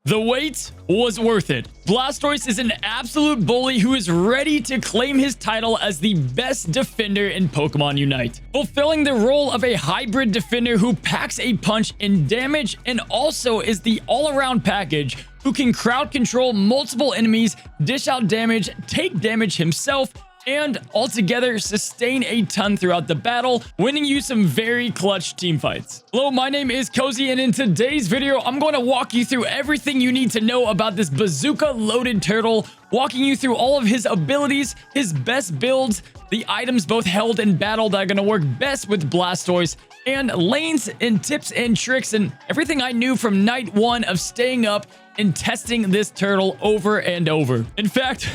The wait was worth it. Blastoise is an absolute bully who is ready to claim his title as the best defender in Pokemon Unite, fulfilling the role of a hybrid defender who packs a punch in damage and also is the all-around package who can crowd control multiple enemies, dish out damage, take damage himself, and altogether sustain a ton throughout the battle, winning you some very clutch team fights. Hello, my name is Cozy, and in today's video, I'm going to walk you through everything you need to know about this bazooka-loaded turtle, walking you through all of his abilities, his best builds, the items both held in battle that are going to work best with Blastoise, and lanes and tips and tricks and everything I knew from night one of staying up and testing this turtle over and over. In fact,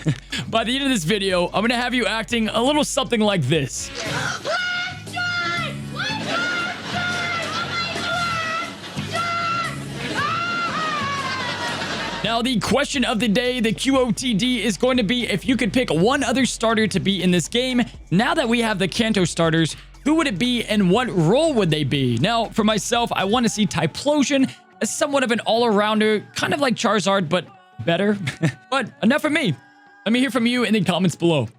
by the end of this video, I'm gonna have you acting a little something like this. Now, the question of the day, the QOTD, is going to be if you could pick one other starter to be in this game. Now that we have the Kanto starters, who would it be and what role would they be? Now, for myself, I want to see Typhlosion as somewhat of an all-arounder, kind of like Charizard, but better. But enough from me. Let me hear from you in the comments below.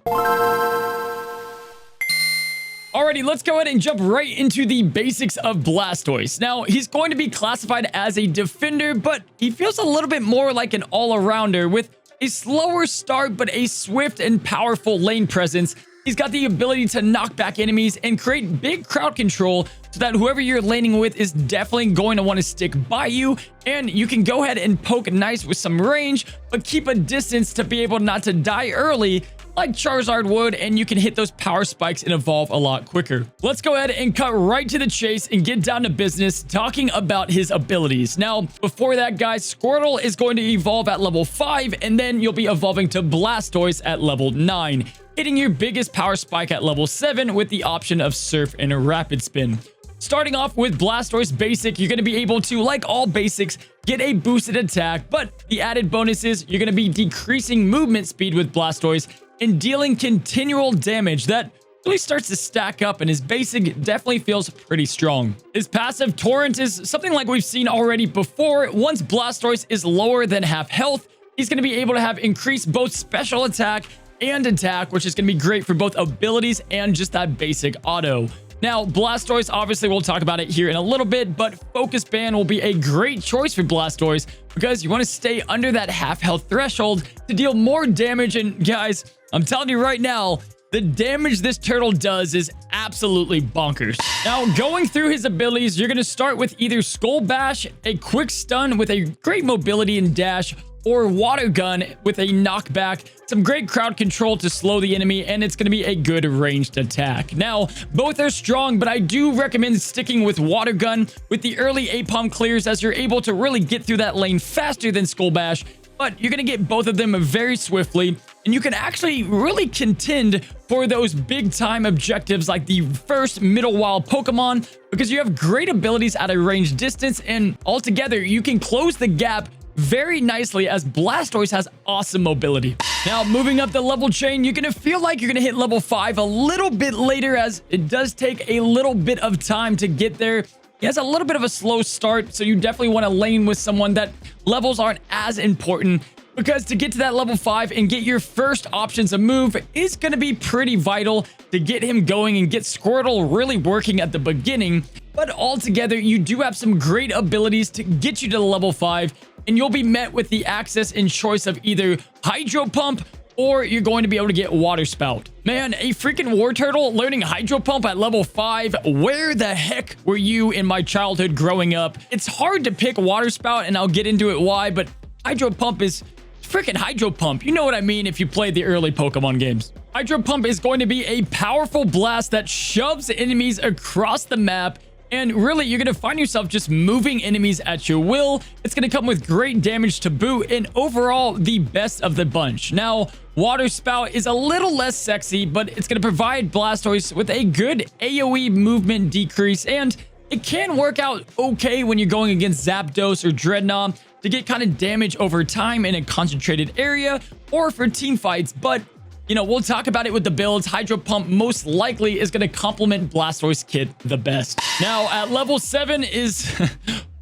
Alrighty, let's go ahead and jump right into the basics of Blastoise. Now, he's going to be classified as a defender, but he feels a little bit more like an all-arounder with a slower start, but a swift and powerful lane presence. He's got the ability to knock back enemies and create big crowd control so that whoever you're laning with is definitely going to want to stick by you. And you can go ahead and poke nice with some range, but keep a distance to be able not to die early like Charizard would, and you can hit those power spikes and evolve a lot quicker. Let's go ahead and cut right to the chase and get down to business talking about his abilities. Now, before that, guys, Squirtle is going to evolve at level 5, and then you'll be evolving to Blastoise at level 9. Hitting your biggest power spike at level 7 with the option of Surf and Rapid Spin. Starting off with Blastoise Basic, you're going to be able to, like all basics, get a boosted attack, but the added bonus is you're going to be decreasing movement speed with Blastoise and dealing continual damage that really starts to stack up, and his basic definitely feels pretty strong. His passive Torrent is something like we've seen already before. Once Blastoise is lower than half health, he's going to be able to have increased both special attack and attack, which is going to be great for both abilities and just that basic auto. Now, Blastoise, obviously, we'll talk about it here in a little bit, but Focus Band will be a great choice for Blastoise because you want to stay under that half health threshold to deal more damage. And guys, I'm telling you right now, the damage this turtle does is absolutely bonkers. Now, going through his abilities, you're going to start with either Skull Bash, a quick stun with a great mobility and dash, or Water Gun with a knockback, some great crowd control to slow the enemy, and it's going to be a good ranged attack. Now, both are strong, but I do recommend sticking with Water Gun with the early APOM clears, as you're able to really get through that lane faster than Skull Bash, but you're going to get both of them very swiftly, and you can actually really contend for those big-time objectives like the first middle wild Pokemon, because you have great abilities at a range distance, and altogether, you can close the gap very nicely as Blastoise has awesome mobility. Now, moving up the level chain, you're going to feel like you're going to hit level 5 a little bit later, as it does take a little bit of time to get there. He has a little bit of a slow start, so you definitely want to lane with someone that levels aren't as important, because to get to that level 5 and get your first options of move is going to be pretty vital to get him going and get Squirtle really working at the beginning. But altogether, you do have some great abilities to get you to the level 5, and you'll be met with the access and choice of either Hydro Pump or you're going to be able to get Water Spout. Man, a freaking War Turtle learning Hydro Pump at level 5. Where the heck were you in my childhood growing up? It's hard to pick Water Spout, and I'll get into it why, but Hydro Pump is freaking Hydro Pump. You know what I mean if you played the early Pokemon games. Hydro Pump is going to be a powerful blast that shoves enemies across the map, and really, you're going to find yourself just moving enemies at your will. It's going to come with great damage to boot, and overall, the best of the bunch. Now, Water Spout is a little less sexy, but it's going to provide Blastoise with a good AoE movement decrease, and it can work out okay when you're going against Zapdos or Dreadnought to get kind of damage over time in a concentrated area, or for team fights, but you know, we'll talk about it with the builds. Hydro Pump most likely is going to complement Blastoise kit the best. Now, at level 7 is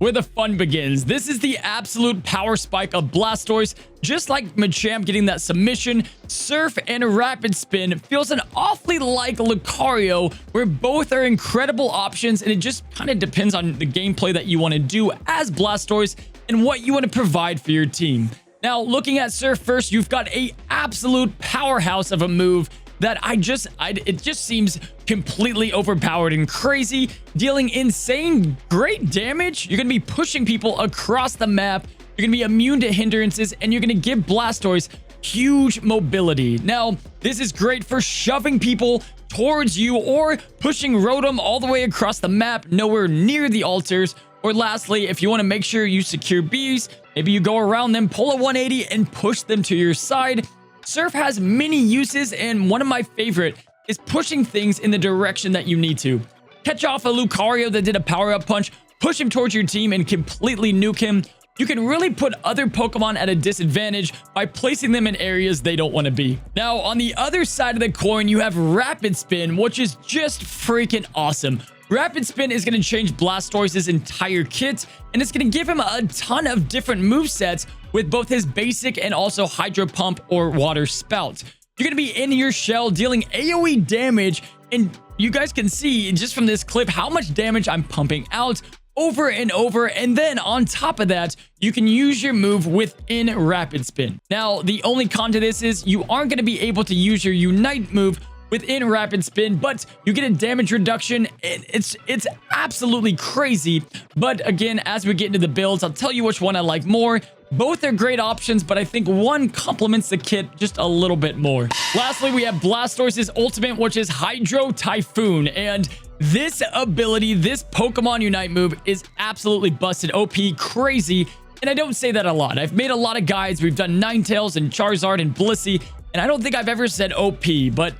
where the fun begins. This is the absolute power spike of Blastoise. Just like Machamp getting that submission, Surf and Rapid Spin feels an awfully like Lucario, where both are incredible options, and it just kind of depends on the gameplay that you want to do as Blastoise and what you want to provide for your team. Now, looking at Surf first, you've got a absolute powerhouse of a move that it just seems completely overpowered and crazy, dealing insane great damage. You're going to be pushing people across the map. You're going to be immune to hindrances, and you're going to give Blastoise huge mobility. Now, this is great for shoving people towards you or pushing Rotom all the way across the map, nowhere near the altars. Or lastly, if you want to make sure you secure bees, maybe you go around them, pull a 180, and push them to your side. Surf has many uses, and one of my favorite is pushing things in the direction that you need to. Catch off a Lucario that did a power-up punch, push him towards your team, and completely nuke him. You can really put other Pokemon at a disadvantage by placing them in areas they don't want to be. Now, on the other side of the coin, you have Rapid Spin, which is just freaking awesome. Rapid Spin is going to change Blastoise's entire kit, and it's going to give him a ton of different movesets with both his basic and also Hydro Pump or Water Spout. You're going to be in your shell dealing AoE damage, and you guys can see just from this clip how much damage I'm pumping out over and over. And then on top of that, you can use your move within Rapid Spin. Now, the only con to this is you aren't going to be able to use your Unite move within Rapid Spin, but you get a damage reduction. It's absolutely crazy. But again, as we get into the builds, I'll tell you which one I like more. Both are great options, but I think one complements the kit just a little bit more. Lastly, we have Blastoise's ultimate, which is Hydro Typhoon. And this ability, this Pokemon Unite move is absolutely busted OP crazy. And I don't say that a lot. I've made a lot of guides. We've done Ninetales and Charizard and Blissey, and I don't think I've ever said OP, but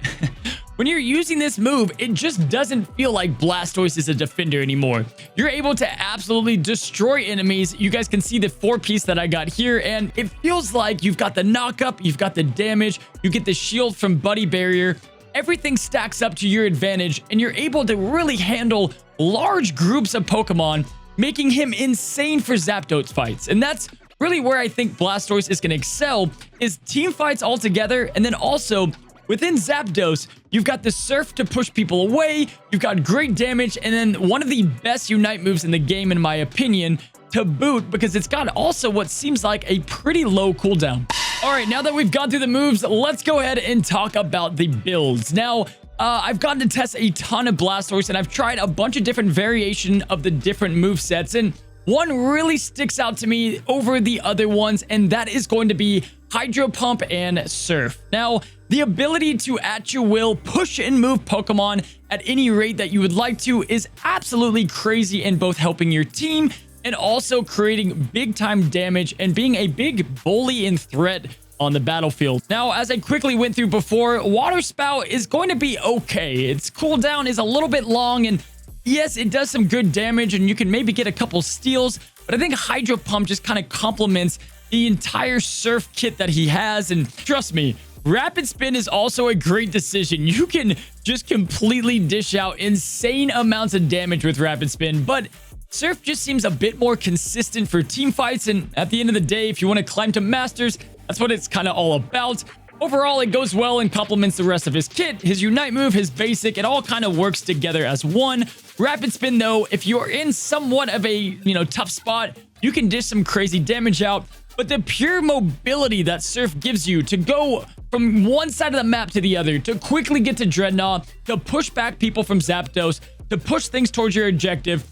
when you're using this move, it just doesn't feel like Blastoise is a defender anymore. You're able to absolutely destroy enemies. You guys can see the 4-piece that I got here, and it feels like you've got the knockup, you've got the damage, you get the shield from Buddy Barrier. Everything stacks up to your advantage, and you're able to really handle large groups of Pokemon, making him insane for Zapdos fights. And that's really where I think Blastoise is going to excel, is team fights altogether, and then also within Zapdos, you've got the Surf to push people away, you've got great damage, and then one of the best Unite moves in the game, in my opinion, to boot, because it's got also what seems like a pretty low cooldown. All right, now that we've gone through the moves, let's go ahead and talk about the builds. Now, I've gotten to test a ton of Blastoise, and I've tried a bunch of different variation of the different movesets, and one really sticks out to me over the other ones, and that is going to be Hydro Pump and Surf. Now, the ability to, at your will, push and move Pokemon at any rate that you would like to is absolutely crazy in both helping your team and also creating big-time damage and being a big bully and threat on the battlefield. Now, as I quickly went through before, Water Spout is going to be okay. Its cooldown is a little bit long, and yes, it does some good damage, and you can maybe get a couple steals, but I think Hydro Pump just kind of complements the entire Surf kit that he has, and trust me, Rapid Spin is also a great decision. You can just completely dish out insane amounts of damage with Rapid Spin, but Surf just seems a bit more consistent for team fights, and at the end of the day, if you want to climb to Masters, that's what it's kind of all about. Overall, it goes well and complements the rest of his kit. His Unite move, his basic, it all kind of works together as one. Rapid Spin, though, if you're in somewhat of a, tough spot, you can dish some crazy damage out. But the pure mobility that Surf gives you to go from one side of the map to the other, to quickly get to Dreadnought, to push back people from Zapdos, to push things towards your objective,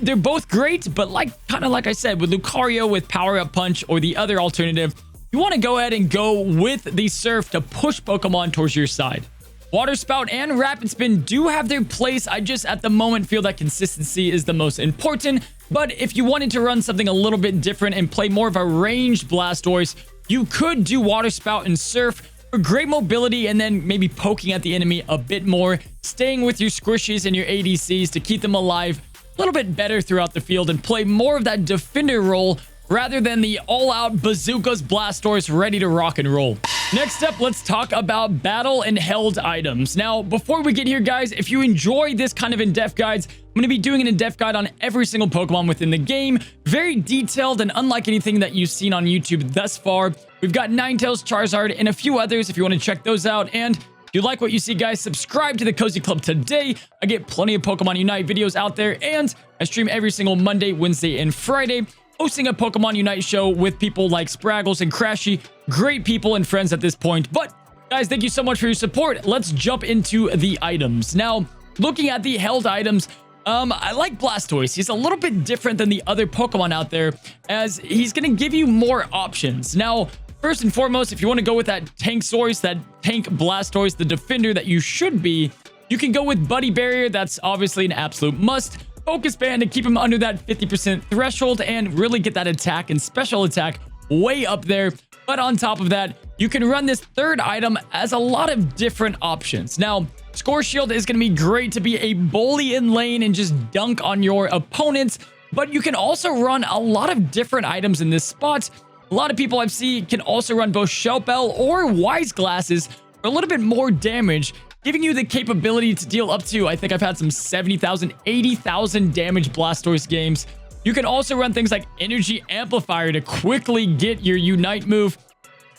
they're both great, but kind of like I said, with Lucario with Power Up Punch or the other alternative, you want to go ahead and go with the Surf to push Pokemon towards your side. Water Spout and Rapid Spin do have their place. I just, at the moment, feel that consistency is the most important. But if you wanted to run something a little bit different and play more of a ranged Blastoise, you could do Water Spout and Surf for great mobility and then maybe poking at the enemy a bit more, staying with your Squishies and your ADCs to keep them alive a little bit better throughout the field and play more of that defender role rather than the all-out bazookas Blastoise ready to rock and roll. Next up, let's talk about battle and held items. Now, before we get here, guys, if you enjoy this kind of in-depth guides, I'm going to be doing an in-depth guide on every single Pokemon within the game. Very detailed and unlike anything that you've seen on YouTube thus far. We've got Ninetales, Charizard, and a few others if you want to check those out. And if you like what you see, guys, subscribe to the Cozy Club today. I get plenty of Pokemon Unite videos out there, and I stream every single Monday, Wednesday, and Friday, hosting a Pokemon Unite show with people like Spraggles and Crashy. Great people and friends at this point. But guys, thank you so much for your support. Let's jump into the items. Now, looking at the held items, I like Blastoise. He's a little bit different than the other Pokemon out there, as he's going to give you more options. Now, first and foremost, if you want to go with that Tanksaurus, that Tank Blastoise, the defender that you should be, you can go with Buddy Barrier. That's obviously an absolute must. Focus Band to keep him under that 50% threshold and really get that attack and special attack way up there. But on top of that, you can run this third item as a lot of different options. Now, Score Shield is going to be great to be a bully in lane and just dunk on your opponents, but you can also run a lot of different items in this spot. A lot of people I've seen can also run both Shell Bell or Wise Glasses for a little bit more damage, giving you the capability to deal up to, I think I've had some 70,000, 80,000 damage Blastoise games. You can also run things like Energy Amplifier to quickly get your Unite move.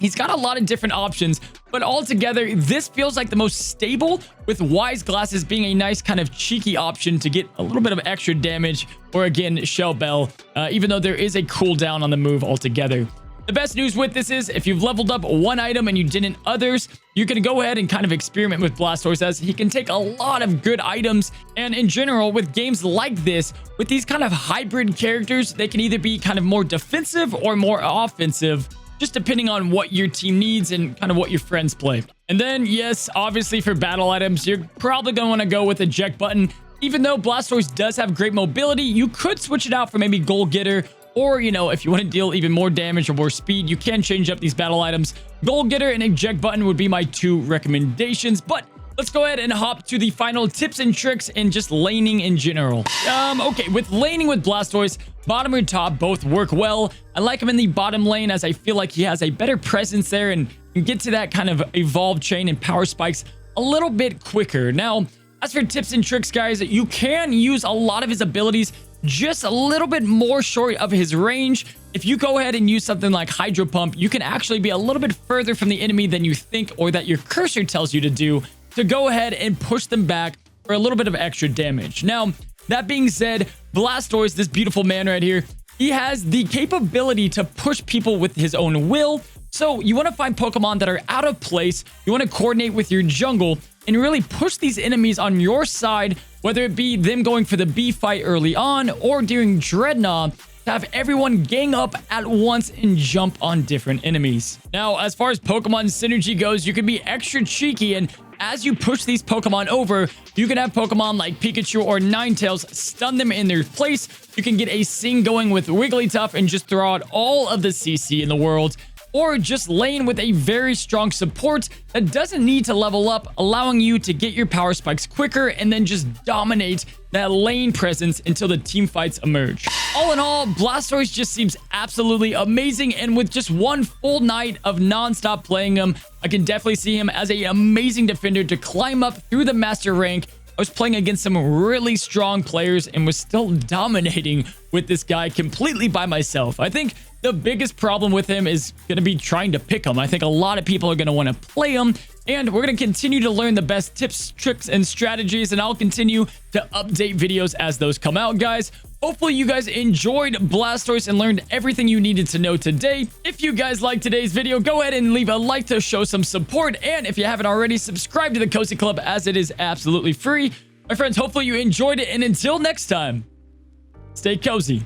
He's got a lot of different options, but altogether, this feels like the most stable, with Wise Glasses being a nice kind of cheeky option to get a little bit of extra damage, or again, Shell Bell, even though there is a cooldown on the move altogether. The best news with this is, if you've leveled up one item and you didn't others, you can go ahead and kind of experiment with Blastoise, as he can take a lot of good items. And in general, with games like this, with these kind of hybrid characters, they can either be kind of more defensive or more offensive, just depending on what your team needs and kind of what your friends play. And then, yes, obviously for battle items, you're probably going to want to go with Eject Button. Even though Blastoise does have great mobility, you could switch it out for maybe Goal Getter, or, you know, if you want to deal even more damage or more speed, you can change up these battle items. Goal Getter and Eject Button would be my two recommendations, but let's go ahead and hop to the final tips and tricks and just laning in general. Okay, with laning with Blastoise, bottom or top both work well. I like him in the bottom lane, as I feel like he has a better presence there and can get to that kind of evolved chain and power spikes a little bit quicker. Now, as for tips and tricks, guys, you can use a lot of his abilities just a little bit more short of his range. If you go ahead and use something like Hydro Pump, you can actually be a little bit further from the enemy than you think, or that your cursor tells you to do, to go ahead and push them back for a little bit of extra damage. Now, that being said, Blastoise, this beautiful man right here, he has the capability to push people with his own will. So you want to find Pokemon that are out of place. You want to coordinate with your jungle and really push these enemies on your side, whether it be them going for the B fight early on or during Dreadnought, to have everyone gang up at once and jump on different enemies. Now, as far as Pokemon synergy goes, you can be extra cheeky, and as you push these Pokemon over, you can have Pokemon like Pikachu or Ninetales stun them in their place. You can get a Sing going with Wigglytuff and just throw out all of the CC in the world, or just lane with a very strong support that doesn't need to level up, allowing you to get your power spikes quicker and then just dominate that lane presence until the team fights emerge. All in all, Blastoise just seems absolutely amazing, and with just one full night of non-stop playing him, I can definitely see him as an amazing defender to climb up through the master rank. I was playing against some really strong players and was still dominating with this guy completely by myself. I think the biggest problem with him is going to be trying to pick him. I think a lot of people are going to want to play him, and we're going to continue to learn the best tips, tricks, and strategies, and I'll continue to update videos as those come out, guys. Hopefully you guys enjoyed Blastoise and learned everything you needed to know today. If you guys liked today's video, go ahead and leave a like to show some support, and if you haven't already, subscribe to the Cozy Club, as it is absolutely free. My friends, hopefully you enjoyed it, and until next time, stay cozy.